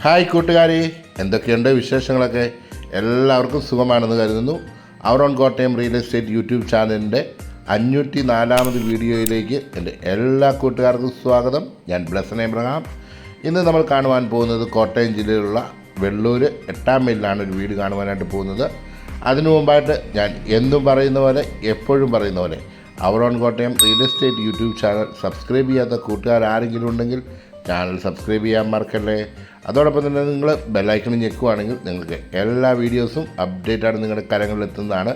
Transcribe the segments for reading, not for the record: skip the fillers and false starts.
Hi കൂട്ടുകാരെ, എന്തൊക്കെയുണ്ട് വിശേഷങ്ങളൊക്കെ? എല്ലാവർക്കും സുഖമാണെന്ന് കരുതുന്നു. Our own Kottayam real estate YouTube ചാനലിൻ്റെ 504ാമത് വീഡിയോയിലേക്ക് എൻ്റെ എല്ലാ കൂട്ടുകാർക്കും സ്വാഗതം. ഞാൻ ബ്ലെസൻ എബ്രഹാം. ഇന്ന് നമ്മൾ കാണുവാൻ പോകുന്നത് കോട്ടയം ജില്ലയിലുള്ള വെള്ളൂർ 8-ാം മൈലിലാണ് ഒരു വീട് കാണുവാനായിട്ട് പോകുന്നത്. അതിനു മുമ്പായിട്ട് ഞാൻ എന്നും പറയുന്ന പോലെ, എപ്പോഴും പറയുന്ന പോലെ, our own Kottayam real estate YouTube channel subscribe ചെയ്യാത്ത കൂട്ടുകാർ ആരെങ്കിലും ഉണ്ടെങ്കിൽ ചാനൽ സബ്സ്ക്രൈബ് ചെയ്യാൻ മറക്കല്ലേ. അതോടൊപ്പം തന്നെ നിങ്ങൾ ബെല്ലൈക്കണിൽ ഞെക്കുവാണെങ്കിൽ നിങ്ങൾക്ക് എല്ലാ വീഡിയോസും അപ്ഡേറ്റാണ് നിങ്ങളുടെ കരങ്ങളിലെത്തുന്നതാണ്.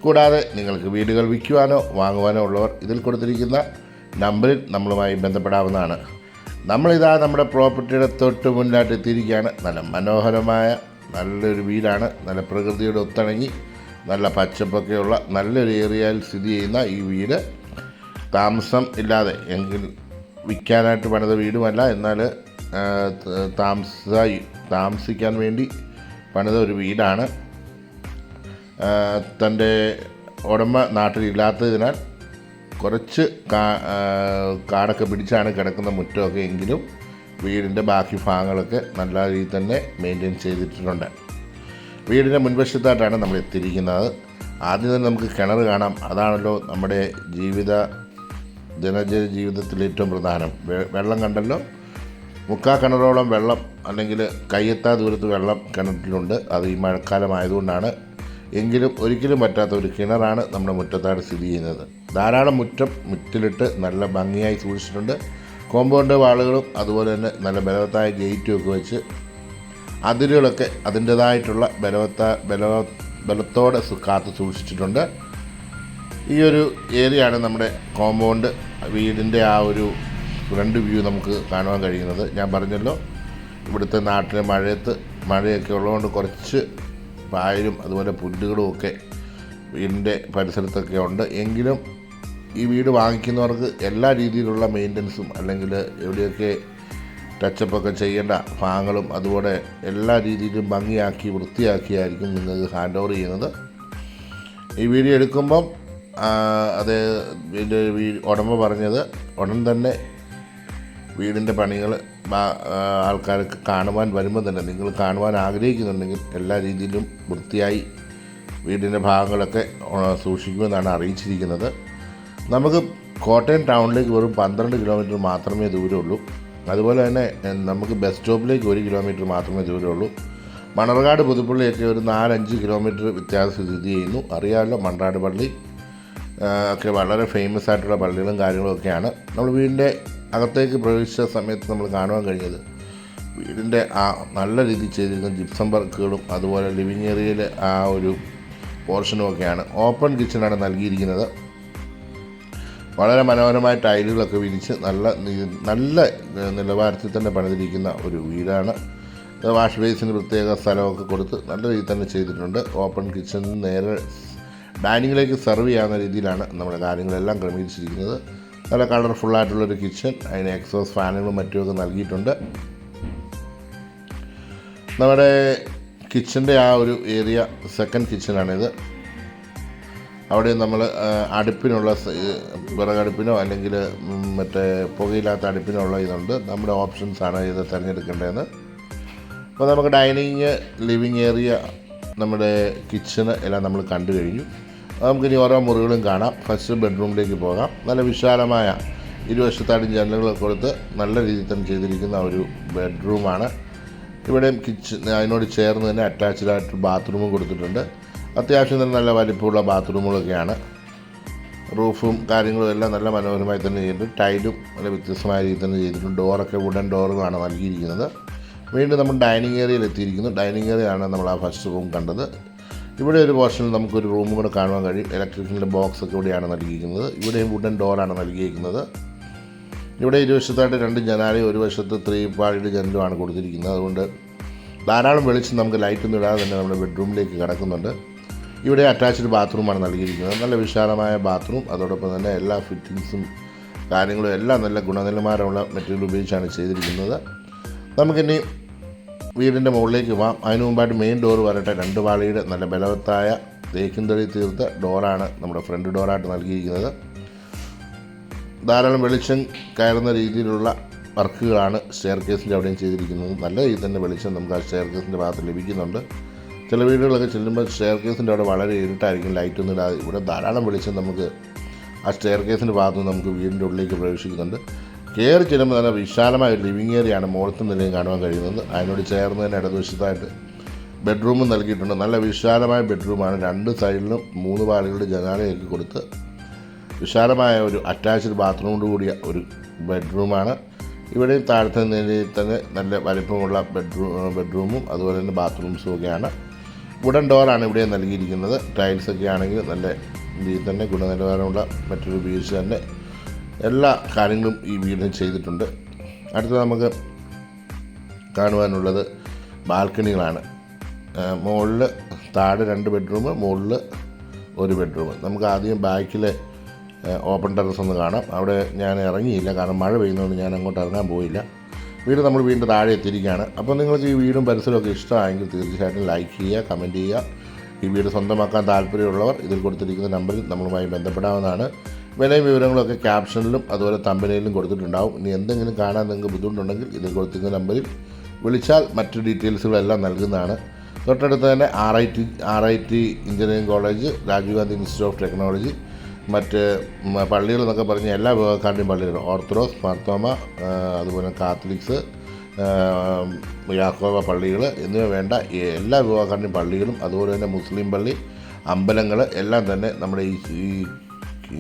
കൂടാതെ നിങ്ങൾക്ക് വീടുകൾ വിൽക്കുവാനോ വാങ്ങുവാനോ ഉള്ളവർ ഇതിൽ കൊടുത്തിരിക്കുന്ന നമ്പറിൽ നമ്മളുമായി ബന്ധപ്പെടാവുന്നതാണ്. നമ്മളിതാ നമ്മുടെ പ്രോപ്പർട്ടിയുടെ തൊട്ട് മുന്നിലായിട്ട് എത്തിയിരിക്കുകയാണ്. നല്ല മനോഹരമായ നല്ലൊരു വീടാണ്. നല്ല പ്രകൃതിയുടെ ഒത്തിണങ്ങി നല്ല പച്ചപ്പൊക്കെയുള്ള നല്ലൊരു ഏരിയയിൽ സ്ഥിതി ചെയ്യുന്ന ഈ വീട് താമസം ഇല്ലാതെ എങ്കിൽ വിൽക്കാനായിട്ട് പണിത വീടുമല്ല, എന്നാൽ താമസിക്കാൻ വേണ്ടി പണിത ഒരു വീടാണ്. തൻ്റെ ഉടമ നാട്ടിലില്ലാത്തതിനാൽ കുറച്ച് കാടൊക്കെ പിടിച്ചാണ് കിടക്കുന്ന മുറ്റമൊക്കെ, എങ്കിലും വീടിൻ്റെ ബാക്കി ഭാഗങ്ങളൊക്കെ നല്ല രീതിയിൽ തന്നെ മെയിൻറ്റെയിൻ ചെയ്തിട്ടുണ്ട്. വീടിൻ്റെ മുൻവശത്തായിട്ടാണ് നമ്മൾ എത്തിയിരിക്കുന്നത്. ആദ്യം തന്നെ നമുക്ക് കിണർ കാണാം. അതാണല്ലോ നമ്മുടെ ദിനചര്യ ജീവിതത്തിൽ ഏറ്റവും പ്രധാനം. വെള്ളം കണ്ടല്ലോ, 3/4 കിണറോളം വെള്ളം, അല്ലെങ്കിൽ കയ്യെത്താ ദൂരത്ത് വെള്ളം കിണറ്റിലുണ്ട്. അത് ഈ മഴക്കാലമായതുകൊണ്ടാണ്. എങ്കിലും ഒരിക്കലും പറ്റാത്ത ഒരു കിണറാണ് നമ്മുടെ മുറ്റത്തായിട്ട് സ്ഥിതി ചെയ്യുന്നത്. ധാരാളം മുറ്റിലിട്ട് നല്ല ഭംഗിയായി സൂക്ഷിച്ചിട്ടുണ്ട്. കോമ്പൗണ്ട് വാളുകളും അതുപോലെ തന്നെ നല്ല ബലവത്തായ ഗേറ്റും ഒക്കെ വെച്ച് അതിരുകളൊക്കെ അതിൻ്റേതായിട്ടുള്ള ബലത്തോടെ കാത്തു സൂക്ഷിച്ചിട്ടുണ്ട്. ഈ ഒരു ഏരിയയാണ് നമ്മുടെ കോമ്പൗണ്ട്. വീടിൻ്റെ ആ ഒരു ഫ്രണ്ട് വ്യൂ നമുക്ക് കാണുവാൻ കഴിയുന്നത്. ഞാൻ പറഞ്ഞല്ലോ, ഇവിടുത്തെ നാട്ടിലെ മഴയൊക്കെ ഉള്ളതുകൊണ്ട് കുറച്ച് പായലും അതുപോലെ പുല്ലുകളും ഒക്കെ വീടിൻ്റെ പരിസരത്തൊക്കെ ഉണ്ട്. എങ്കിലും ഈ വീട് വാങ്ങിക്കുന്നവർക്ക് എല്ലാ രീതിയിലുള്ള മെയിൻ്റനൻസും, അല്ലെങ്കിൽ എവിടെയൊക്കെ ടച്ചപ്പൊക്കെ ചെയ്യേണ്ട ഭാഗങ്ങളും അതുപോലെ എല്ലാ രീതിയിലും ഭംഗിയാക്കി വൃത്തിയാക്കിയായിരിക്കും നിങ്ങൾക്ക് ഹാൻഡ് ഓവർ ചെയ്യുന്നത്. ഈ വീഡിയോ എടുക്കുമ്പം ഇതിൻ്റെ ഉടമ പറഞ്ഞത് ഉടൻ തന്നെ വീടിൻ്റെ പണികൾ ആൾക്കാർക്ക് കാണുവാൻ വരുമ്പോൾ തന്നെ, നിങ്ങൾ കാണുവാൻ ആഗ്രഹിക്കുന്നുണ്ടെങ്കിൽ എല്ലാ രീതിയിലും വൃത്തിയായി വീടിൻ്റെ ഭാഗങ്ങളൊക്കെ സൂക്ഷിക്കുമെന്നാണ് അറിയിച്ചിരിക്കുന്നത്. നമുക്ക് കോട്ടയം ടൗണിലേക്ക് വെറും 12 കിലോമീറ്റർ മാത്രമേ ദൂരമുള്ളൂ. അതുപോലെ തന്നെ നമുക്ക് ബസ് സ്റ്റോപ്പിലേക്ക് 1 കിലോമീറ്റർ മാത്രമേ ദൂരമുള്ളൂ. മണർകാട് പുതുപ്പള്ളിയൊക്കെ ഒരു 4-5 കിലോമീറ്റർ വ്യത്യാസം സ്ഥിതി ചെയ്യുന്നു. അറിയാമല്ലോ, മൺറാട് പള്ളി ഒക്കെ വളരെ ഫേമസ് ആയിട്ടുള്ള പള്ളികളും കാര്യങ്ങളൊക്കെയാണ്. നമ്മൾ വീടിൻ്റെ അകത്തേക്ക് പ്രവേശിച്ച സമയത്ത് നമ്മൾ കാണുവാൻ കഴിഞ്ഞത് വീടിൻ്റെ ആ നല്ല രീതിയിൽ ചെയ്തിരിക്കുന്ന ജിപ്സം വർക്കുകളും അതുപോലെ ലിവിങ് ഏരിയയിൽ ആ ഒരു പോർഷനും ഒക്കെയാണ്. ഓപ്പൺ കിച്ചണാണ് നൽകിയിരിക്കുന്നത്. വളരെ മനോഹരമായ ടൈലുകളൊക്കെ വിരിച്ച് നല്ല നിലവാരത്തിൽ തന്നെ പണിതിരിക്കുന്ന ഒരു വീടാണ്. വാഷ് ബേസിന് പ്രത്യേക സ്ഥലമൊക്കെ കൊടുത്ത് നല്ല രീതിയിൽ തന്നെ ചെയ്തിട്ടുണ്ട്. ഓപ്പൺ കിച്ചണിൽ നേരെ ഡൈനിങ്ങിലേക്ക് സെർവ് ചെയ്യാവുന്ന രീതിയിലാണ് നമ്മുടെ കാര്യങ്ങളെല്ലാം ക്രമീകരിച്ചിരിക്കുന്നത്. നല്ല കളർഫുള്ളായിട്ടുള്ളൊരു കിച്ചൺ, അതിന് എക്സോസ് ഫാനുകളും മറ്റുമൊക്കെ നൽകിയിട്ടുണ്ട്. നമ്മുടെ കിച്ചൻ്റെ ആ ഒരു ഏരിയ സെക്കൻഡ് കിച്ചണാണിത്. അവിടെ നമ്മൾ അടുപ്പിനുള്ള വിറകടുപ്പിനോ അല്ലെങ്കിൽ മറ്റേ പുകയില്ലാത്ത അടുപ്പിനോ ഉള്ള ഇതുണ്ട്. നമ്മുടെ ഓപ്ഷൻസാണ് ഇത് തിരഞ്ഞെടുക്കേണ്ടതെന്ന്. അപ്പോൾ നമുക്ക് ഡൈനിങ്, ലിവിങ് ഏരിയ, നമ്മുടെ കിച്ചണ് എല്ലാം നമ്മൾ കണ്ടു കഴിഞ്ഞു. നമുക്കിനി ഓരോ മുറികളും കാണാം. ഫസ്റ്റ് ബെഡ്റൂമിലേക്ക് പോകാം. നല്ല വിശാലമായ ഇരുവശത്തായിട്ട് ജനലുകളൊക്കെ കൊടുത്ത് നല്ല രീതിയിൽ തന്നെ ചെയ്തിരിക്കുന്ന ഒരു ബെഡ്റൂമാണ്. ഇവിടെയും അതിനോട് ചേർന്ന് തന്നെ അറ്റാച്ച്ഡായിട്ട് ബാത്റൂമും കൊടുത്തിട്ടുണ്ട്. അത്യാവശ്യം തന്നെ നല്ല വലിപ്പമുള്ള ബാത്റൂമുകളൊക്കെയാണ്. റൂഫും കാര്യങ്ങളും എല്ലാം നല്ല മനോഹരമായി തന്നെ ചെയ്തിട്ടുണ്ട്. ടൈലും നല്ല വ്യത്യസ്തമായ രീതിയിൽ തന്നെ ചെയ്തിട്ടുണ്ട്. ഡോറൊക്കെ വുഡൻ ഡോറുകളാണ് നൽകിയിരിക്കുന്നത്. വീണ്ടും നമ്മൾ ഡൈനിങ് ഏരിയയിൽ എത്തിയിരിക്കുന്നു. ഡൈനിങ് ഏരിയയാണ് നമ്മൾ ആ ഫസ്റ്റ് റൂം കണ്ടത്. ഇവിടെ ഒരു പോർഷനിൽ നമുക്കൊരു റൂമും കൂടെ കാണുവാൻ കഴിയും. ഇലക്ട്രിക്കിൻ്റെ ബോക്സൊക്കെ ഇവിടെയാണ് നൽകിയിരിക്കുന്നത്. ഇവിടെയും വുഡൻ ഡോറാണ് നൽകിയിരിക്കുന്നത്. ഇവിടെ ഇരുവശത്തായിട്ട് 2 ജനാലയും ഒരു വശത്ത് 3 പാളിയുടെ ജനലുമാണ് കൊടുത്തിരിക്കുന്നത്. അതുകൊണ്ട് ധാരാളം വെളിച്ചം നമുക്ക് ലൈറ്റൊന്നും ഇടാതെ തന്നെ നമ്മുടെ ബെഡ്റൂമിലേക്ക് കിടക്കുന്നുണ്ട്. ഇവിടെ അറ്റാച്ച്ഡ് ബാത്റൂമാണ് നൽകിയിരിക്കുന്നത്. നല്ല വിശാലമായ ബാത്റൂം. അതോടൊപ്പം തന്നെ എല്ലാ ഫിറ്റിങ്സും കാര്യങ്ങളും എല്ലാം നല്ല ഗുണനിലവാരമുള്ള മെറ്റീരിയൽ ഉപയോഗിച്ചാണ് ചെയ്തിരിക്കുന്നത്. നമുക്കിനി വീടിൻ്റെ മുകളിലേക്ക് പോകാം. അതിന് മുമ്പായിട്ട് മെയിൻ ഡോർ വരട്ടെ. 2 പാളിയുടെ നല്ല ബലവത്തായ തേക്കിൻ തടി തീർത്ത ഡോറാണ് നമ്മുടെ ഫ്രണ്ട് ഡോറായിട്ട് നൽകിയിരിക്കുന്നത്. ധാരാളം വെളിച്ചം കയറുന്ന രീതിയിലുള്ള വർക്കുകളാണ് സ്റ്റെയർ കേസിൻ്റെ അവിടെയും ചെയ്തിരിക്കുന്നത്. നല്ല രീതിയിൽ തന്നെ വെളിച്ചം നമുക്ക് ആ സ്റ്റെയർ കേസിൻ്റെ ഭാഗത്ത് ലഭിക്കുന്നുണ്ട്. ചില വീടുകളൊക്കെ ചെല്ലുമ്പോൾ സ്റ്റെയർ കേസിൻ്റെ അവിടെ വളരെ ഇരുട്ടായിരിക്കും, ലൈറ്റൊന്നും ഇല്ലാതെ. ഇവിടെ ധാരാളം വെളിച്ചം നമുക്ക് ആ സ്റ്റെയർ കേസിൻ്റെ ഭാഗത്ത് നമുക്ക് വീടിൻ്റെ ഉള്ളിലേക്ക് പ്രവേശിക്കുന്നുണ്ട്. കയറി ചെല്ലുമ്പോൾ നല്ല വിശാലമായ ഒരു ലിവിങ് ഏരിയയാണ് മുകളിലത്തെ നിലയിൽ കാണുവാൻ കഴിയുന്നത്. അതിനോട് ചേർന്ന് തന്നെ ഇടതുവശത്തായിട്ട് ബെഡ്റൂമും നൽകിയിട്ടുണ്ട്. നല്ല വിശാലമായ ബെഡ്റൂമാണ്. 2 സൈഡിലും 3 പാളികളുടെ ജനാലയൊക്കെ കൊടുത്ത് വിശാലമായ ഒരു അറ്റാച്ച്ഡ് ബാത്റൂമോട് കൂടിയ ഒരു ബെഡ്റൂമാണ്. ഇവിടെയും താഴത്തെ നിലയിൽ തന്നെ നല്ല വലിപ്പമുള്ള ബെഡ്റൂമും അതുപോലെ തന്നെ ബാത്റൂംസും ഒക്കെയാണ്. വുഡൻ ഡോറാണ് ഇവിടെ നൽകിയിരിക്കുന്നത്. ടൈൽസൊക്കെ ആണെങ്കിൽ നല്ല രീതിയിൽ തന്നെ ഗുണനിലവാരമുള്ള മറ്റൊരു വീഴ്ച തന്നെ എല്ലാ കാര്യങ്ങളും ഈ വീടിന് ചെയ്തിട്ടുണ്ട്. അടുത്തത് നമുക്ക് കാണുവാനുള്ളത് ബാൽക്കണികളാണ്. മുകളിൽ താഴെ 2 ബെഡ്റൂം, മുകളിൽ 1 ബെഡ്റൂം. നമുക്ക് ആദ്യം ബാക്കിലെ ഓപ്പൺ ടെറസ് ഒന്ന് കാണാം. അവിടെ ഞാൻ ഇറങ്ങിയില്ല, കാരണം മഴ പെയ്യുന്നതുകൊണ്ട് ഞാൻ അങ്ങോട്ട് ഇറങ്ങാൻ പോയില്ല. വീട് നമ്മൾ വീണ്ടും താഴെ എത്തിയിരിക്കുകയാണ്. അപ്പോൾ നിങ്ങൾക്ക് ഈ വീടും പരിസരമൊക്കെ ഇഷ്ടമായെങ്കിൽ തീർച്ചയായിട്ടും ലൈക്ക് ചെയ്യുക, കമൻറ്റ് ചെയ്യുക. ഈ വീട് സ്വന്തമാക്കാൻ താല്പര്യമുള്ളവർ ഇതിൽ കൊടുത്തിരിക്കുന്ന നമ്പറിൽ നമ്മളുമായി ബന്ധപ്പെടാവുന്നതാണ്. വിലയും വിവരങ്ങളൊക്കെ ക്യാപ്ഷനിലും അതുപോലെ തമ്പനയിലും കൊടുത്തിട്ടുണ്ടാവും. ഇനി എന്തെങ്കിലും കാണാൻ നിങ്ങൾക്ക് ബുദ്ധിമുട്ടുണ്ടെങ്കിൽ ഇതിൽ കൊടുത്തിരിക്കുന്ന നമ്പറിൽ വിളിച്ചാൽ മറ്റു ഡീറ്റെയിൽസുകളെല്ലാം നൽകുന്നതാണ്. തൊട്ടടുത്ത് തന്നെ RIT engineering college, Rajiv Gandhi institute of technology, മറ്റ് പള്ളികളെന്നൊക്കെ പറഞ്ഞ എല്ലാ വിഭാഗക്കാരുടെയും പള്ളികളും, ഓർത്തഡോക്സ്, മാർത്തോമ, അതുപോലെ കാത്തലിക്സ്, യാക്കോബ പള്ളികൾ എന്നിവ വേണ്ട എല്ലാ വിഭാഗക്കാരുടെയും പള്ളികളും, അതുപോലെ തന്നെ മുസ്ലിം പള്ളി, അമ്പലങ്ങൾ എല്ലാം തന്നെ നമ്മുടെ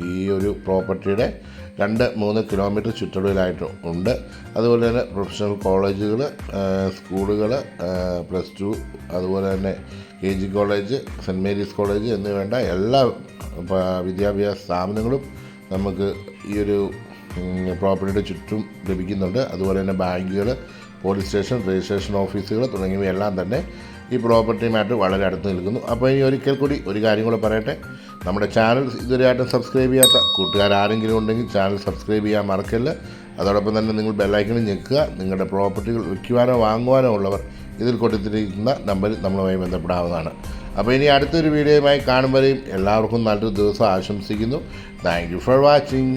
ഈ ഒരു പ്രോപ്പർട്ടിയുടെ 2-3 കിലോമീറ്റർ ചുറ്റളവിലായിട്ട് ഉണ്ട്. അതുപോലെ തന്നെ പ്രൊഫഷണൽ കോളേജുകൾ, സ്കൂളുകൾ, +2, അതുപോലെ തന്നെ KG college, saint Mary's college എന്നിവ വേണ്ട എല്ലാ വിദ്യാഭ്യാസ സ്ഥാപനങ്ങളും നമുക്ക് ഈ ഒരു പ്രോപ്പർട്ടിയുടെ ചുറ്റും ലഭിക്കുന്നുണ്ട്. അതുപോലെ തന്നെ ബാങ്കുകൾ, പോലീസ് സ്റ്റേഷൻ, രജിസ്ട്രേഷൻ ഓഫീസുകൾ തുടങ്ങിയവയെല്ലാം തന്നെ ഈ പ്രോപ്പർട്ടിയുമായിട്ട് വളരെ അടുത്ത് നിൽക്കുന്നു. അപ്പോൾ ഇനി ഒരിക്കൽ കൂടി ഒരു കാര്യം കൂടെ പറയട്ടെ. നമ്മുടെ ചാനൽ ഇതുവരെയായിട്ടും സബ്സ്ക്രൈബ് ചെയ്യാത്ത കൂട്ടുകാരാരെങ്കിലും ഉണ്ടെങ്കിൽ ചാനൽ സബ്സ്ക്രൈബ് ചെയ്യാൻ മറക്കല്ല. അതോടൊപ്പം തന്നെ നിങ്ങൾ ബെല്ലൈക്കണിൽ ഞെക്കുക. നിങ്ങളുടെ പ്രോപ്പർട്ടികൾ വിൽക്കുവാനോ വാങ്ങുവാനോ ഉള്ളവർ ഇതിൽ കൊടുത്തിരിക്കുന്ന നമ്പറിൽ നമ്മളുമായി ബന്ധപ്പെടാവുന്നതാണ്. അപ്പോൾ ഇനി അടുത്തൊരു വീഡിയോയുമായി കാണുമ്പോഴേയും എല്ലാവർക്കും നല്ലൊരു ദിവസം ആശംസിക്കുന്നു. Thank you for watching.